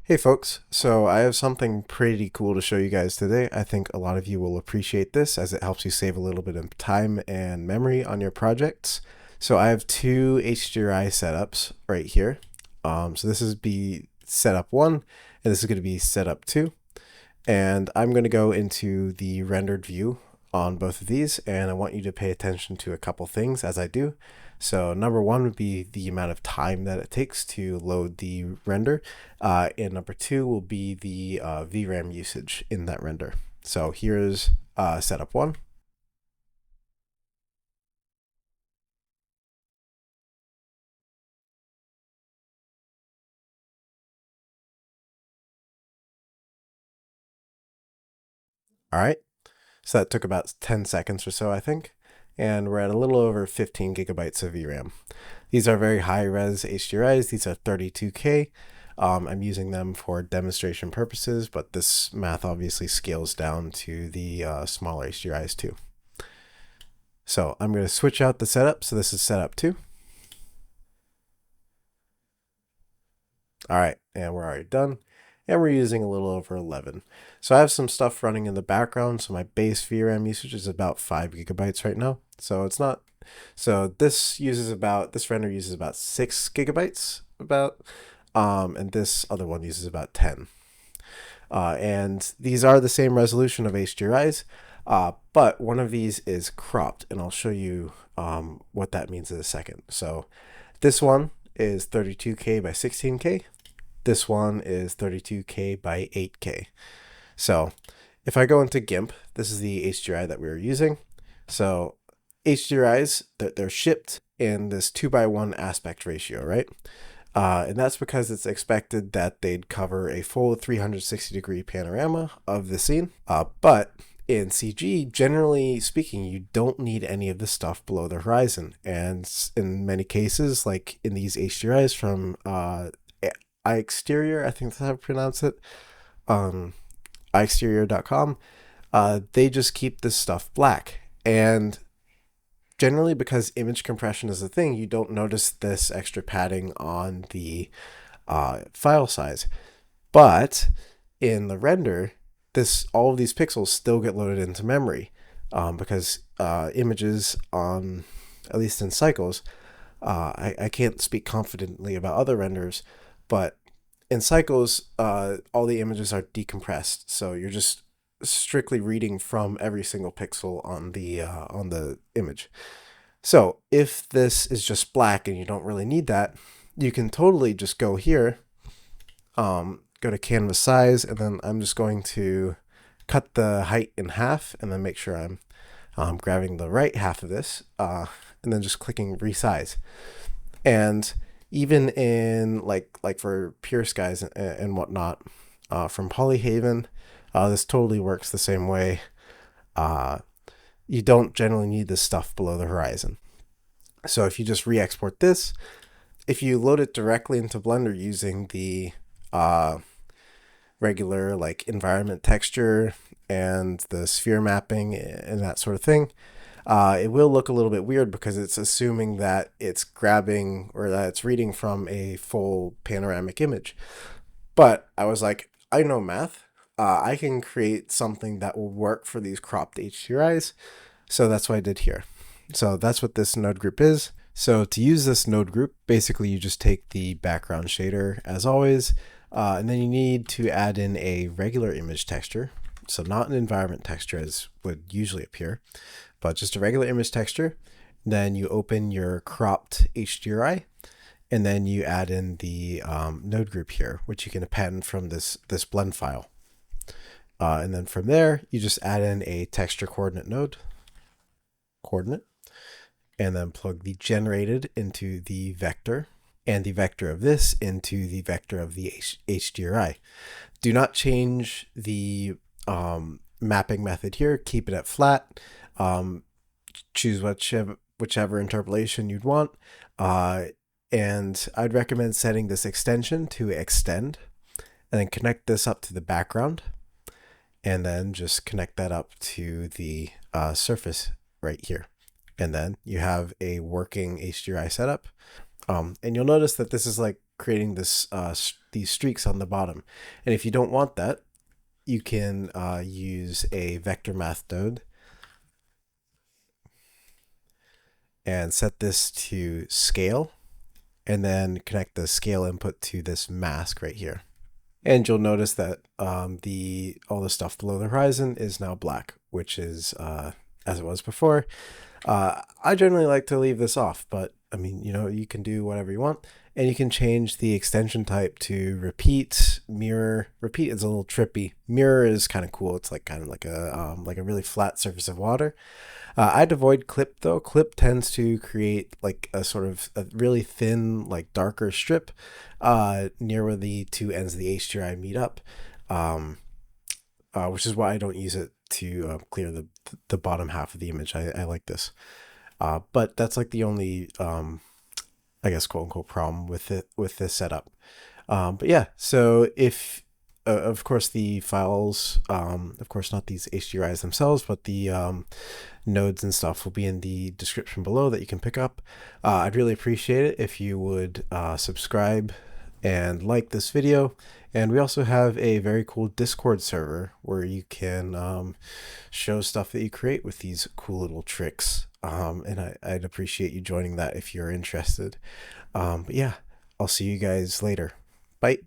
Hey folks, so I have something pretty cool to show you guys today. I think a lot of you will appreciate this as it helps you save a little bit of time and memory on your projects. So I have two HDRI setups right here. So this is be setup 1 and this is going to be setup 2. And I'm going to go into the rendered view on both of these, and I want you to pay attention to a couple things as I do. So number one would be the amount of time that it takes to load the render, and number two will be the VRAM usage in that render. So here's setup 1. All right, so that took about 10 seconds or so, I think, and we're at a little over 15 gigabytes of VRAM. These are very high-res HDRIs. These are 32K. I'm using them for demonstration purposes, but this math obviously scales down to the smaller HDRIs too. So I'm going to switch out the setup. So this is setup 2. All right, and we're already done. And we're using a little over 11. So I have some stuff running in the background. So my base VRAM usage is about 5 gigabytes right now. So it's not, so this render uses about 6 gigabytes and this other one uses about 10. And these are the same resolution of HDRIs, but one of these is cropped, and I'll show you what that means in a second. So this one is 32K by 16K. This one is 32K by 8K. So if I go into GIMP, this is the HDRI that we were using. So HDRIs, they're shipped in this 2:1 aspect ratio, right? And that's because it's expected that they'd cover a full 360-degree panorama of the scene. But in CG, generally speaking, you don't need any of the stuff below the horizon. And in many cases, like in these HDRIs from iExterior, I think that's how to pronounce it, iExterior.com, they just keep this stuff black. And generally, because image compression is a thing, you don't notice this extra padding on the file size. But in the render, all of these pixels still get loaded into memory because images on, at least in cycles, I can't speak confidently about other renders, but in cycles, all the images are decompressed. So you're just strictly reading from every single pixel on the image. So if this is just black and you don't really need that, you can totally just go here, go to canvas size, and then I'm just going to cut the height in half and then make sure I'm grabbing the right half of this and then just clicking resize. And even in like for pure skies and whatnot from Polyhaven, this totally works the same way. You don't generally need this stuff below the horizon. So if you just re-export this, if you load it directly into Blender using the regular like environment texture and the sphere mapping and that sort of thing, it will look a little bit weird because it's assuming that it's grabbing or that it's reading from a full panoramic image. But I was like, I know math. I can create something that will work for these cropped HDRIs. So that's what I did here. So that's what this node group is. So to use this node group, basically you just take the background shader as always, and then you need to add in a regular image texture. So not an environment texture as would usually appear, but just a regular image texture. Then you open your cropped HDRI, and then you add in the node group here, which you can append from this blend file. And then from there, you just add in a texture coordinate node, and then plug the generated into the vector, and the vector of this into the vector of the HDRI. Do not change the mapping method here. Keep it at flat. Choose whichever interpolation you'd want. And I'd recommend setting this extension to extend, and then connect this up to the background, and then just connect that up to the surface right here. And then you have a working HDRI setup. And you'll notice that this is like creating these streaks on the bottom. And if you don't want that, you can use a vector math node and set this to scale, and then connect the scale input to this mask right here. And you'll notice that all the stuff below the horizon is now black, which is as it was before. I generally like to leave this off, but I mean, you can do whatever you want, and you can change the extension type to repeat, mirror. Repeat is a little trippy. Mirror is kind of cool. It's kind of like a really flat surface of water. I'd avoid clip though. Clip tends to create like a sort of a really thin, like darker strip near where the two ends of the HDRI meet up, which is why I don't use it to clear the bottom half of the image. I like this, but that's like the only I guess quote unquote problem with this setup. But yeah, so if of course the files, of course not these HDRIs themselves, but the nodes and stuff will be in the description below that you can pick up. I'd really appreciate it if you would subscribe and like this video. And we also have a very cool Discord server where you can show stuff that you create with these cool little tricks. And I'd appreciate you joining that if you're interested. But yeah, I'll see you guys later. Bye.